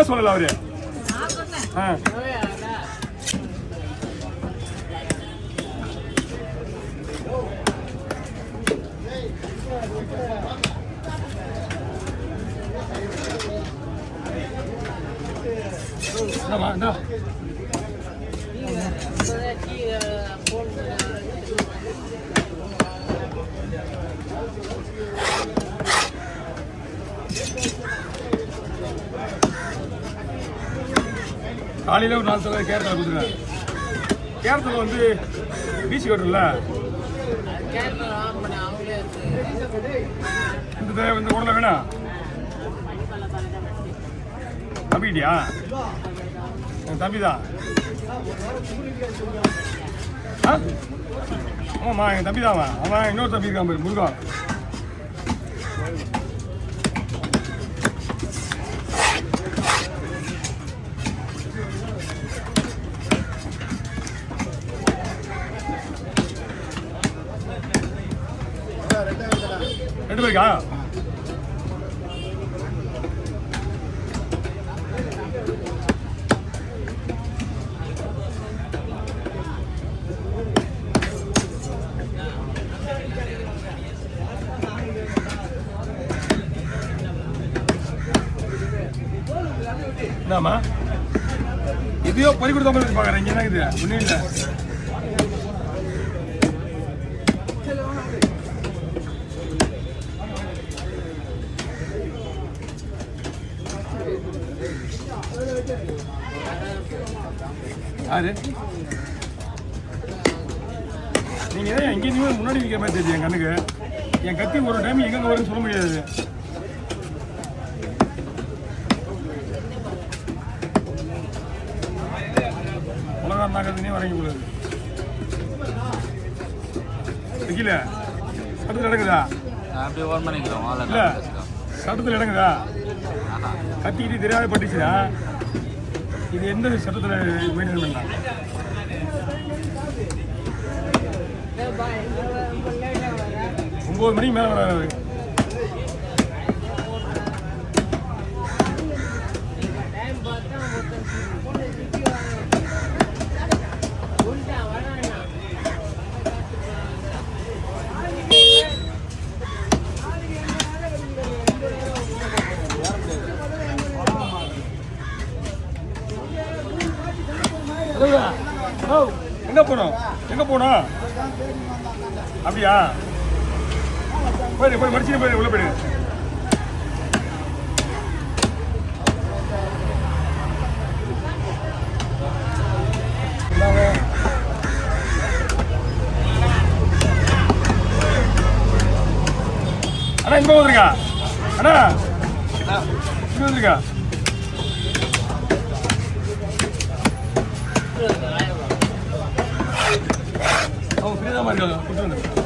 ஏன் சொல்லல அவரு? காலையில் ஒரு 4 தடவை கேரளா கொடுத்துருக்காங்க. கேரளத்தில் வந்து பீச் கட்டுறல இந்த உடல வேணா தம்பிக்கிட்டியா? என் தம்பி தான். ஆமாம்மா என் தம்பி தான். அவன் இன்னொரு தம்பி இருக்கான் பாரு, முருகா. ரெண்டு பேருக்கா? என்னம்மா எதையோ பறி கொடுத்த மாதிரி பார்க்குறேன். இங்கே என்ன இது? ஒன்றும் இல்லை. யாரு நீங்க? எங்கேயுமே முன்னாடி நிற்கிற மாதிரி தெரியுது என் கண்ணுக்கு. என் கத்தி ஒரு டைம் எங்கே வரும்னு சொல்ல முடியாது. உலகம் நாக்கிறதுனே வரைங்க கூடாது. வைக்கல சட்டத்தில் இடங்குதா? இல்லை சட்டத்தில் இடங்குதா? கத்திக்கிட்டு தெரியாத பட்டுச்சுன்னா இது எந்த சட்டத்தில் மெயின்டைன் பண்ணலாம்? ஒம்பது மணிக்கு மேலே வராது. எங்க போனோம்? எங்க போனோம்? அப்படியா? போய் போய் மடிச்சு போய் உள்ள போயிடு. அண்ணா இங்க வந்துருக்கா? அண்ணா இங்க வந்துருக்கா? அவங்க ஃப்ரீதான் இருக்காங்க. கொடுத்துருங்க.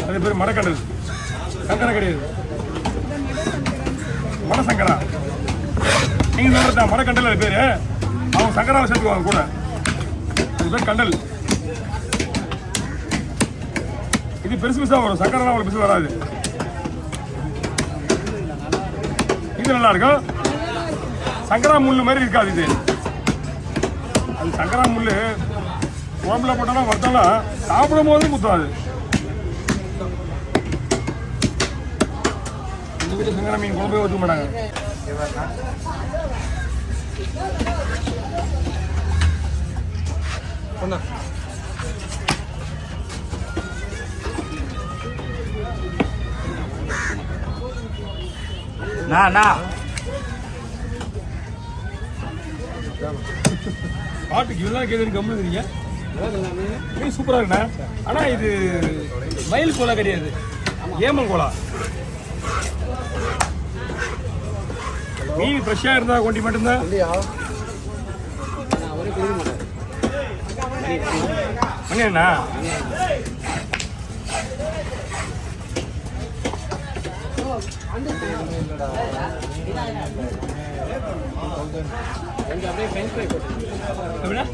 அது பேர் மரக்கடல். சங்கரா கிடையாது, மரசங்கரா. நீங்க சொல்றதா மரக்கண்டல் அது பேரு. அவங்க சங்கராவை சேர்த்துக்குவாங்க கூட. அது பேர் கண்டல். இது பெருசு பெருசா வரும். சங்கரா அவ்வளவு பெருசு வராது. இது நல்லா இருக்கும். சங்கரா முள்ளு மாதிரி இருக்காது இது. அது சங்கரா முள்ளு குழம்புல போட்டாலும் வறுத்தாலும் சாப்பிடும் போது முத்தாது. இந்த வீட்டு சங்கரா மீன் குழம்பே ஊற்ற மாட்டாங்க. பாட்டுக்கு இதுதான் கேட்குறீங்க. கம்முனுங்கிறீங்க. மீன் சூப்பராக இருக்குண்ணா. ஆனால் இது மயில் கோலா கிடையாது, ஏமன் கோலா. மீன் ஃப்ரெஷ்ஷாக இருந்தால் கொண்டி மட்டும்தான். மணியண்ணா எப்படின்னா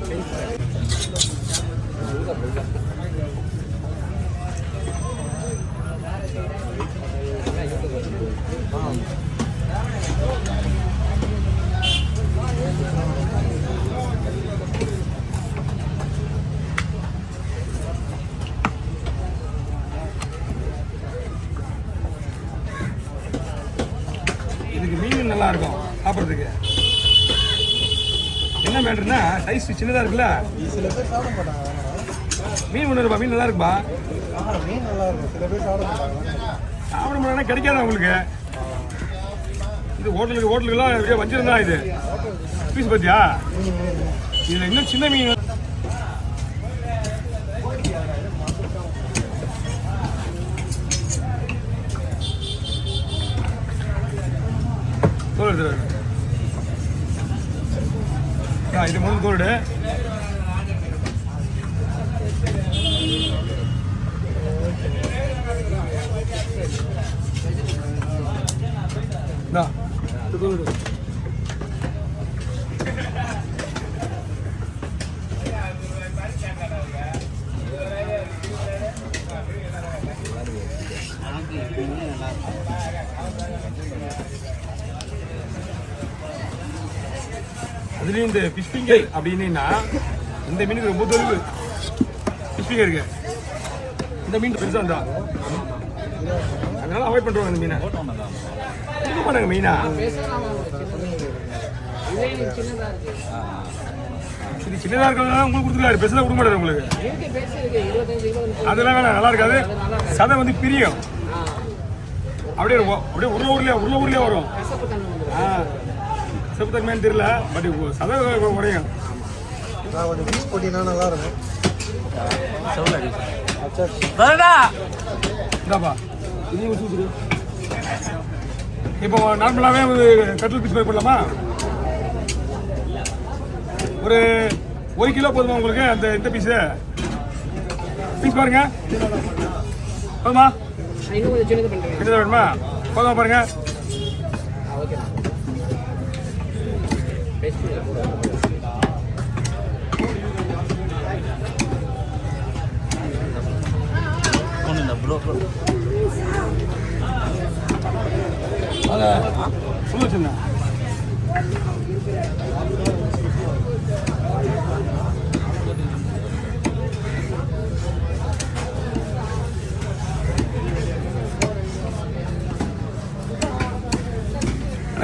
இதுக்கு மீன் நல்லா இருக்கும் சாப்பிட்றதுக்கு. என்ன மேட்டர்னா சைஸ் சின்னதாக இருக்குல்ல. சில பேர் சாப்பிட மாட்டாங்க. மீன் ஒன்று இருப்பா, மீன் நல்லா இருக்குப்பா. மீன் நல்லா இருக்கும், சில பேர் சாப்பிட மாட்டாங்க. சாப்பிட முடியாதுன்னா கிடைக்காதா உங்களுக்கு? இது ஹோட்டலுக்குலாம் எப்படியா வஞ்சிரம் தான் இது. பீஸ் பார்த்தியா? இதில் இன்னும் சின்ன மீன் தோல் எடுத்துரு. இது மூணு தோடு. தோடு அதுலேயும் இந்த ஃபிஷ் ஃபிங்கர் அப்படின்னா இந்த மீனுக்கு ரொம்ப தொழில். ஃபிஷ் ஃபிங்கர் இருக்கு. இந்த மீன் பெருசாக இருந்தா அதனால அவாய்ட் பண்ணுவாங்க. இந்த மீனை இருக்க மாட்டாங்க மீனா. இது சின்னதாக இருக்கிறதுனால உங்களுக்கு கொடுத்துருக்காரு, பெருசாக கொடுக்க மாட்டாரு உங்களுக்கு. அதெல்லாம் வேணாம், நல்லா இருக்காது. சதை வந்து பிரியும். அப்படியே அப்படியே உருள ஊர்லேயே வரும். செப்புத்தன்மையானு தெரியல, பட் சதை குறையும். கொஞ்சம் பீஸ் போட்டினா நல்லா இருக்கும். இந்தாப்பா இது ஊற்றி. இப்போ நார்மலாகவே ஒரு கட்டில் பீஸ் பே பண்ணலாமா? ஒரு 1 கிலோ போதுமா உங்களுக்கு? அந்த இந்த பீஸு பீஸ் பாருங்க. போதுமா? சின்னதாக வேணுமா? போதுமா பாருங்க. அதை சொல்ல சின்ன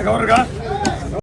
கவர் இருக்கா?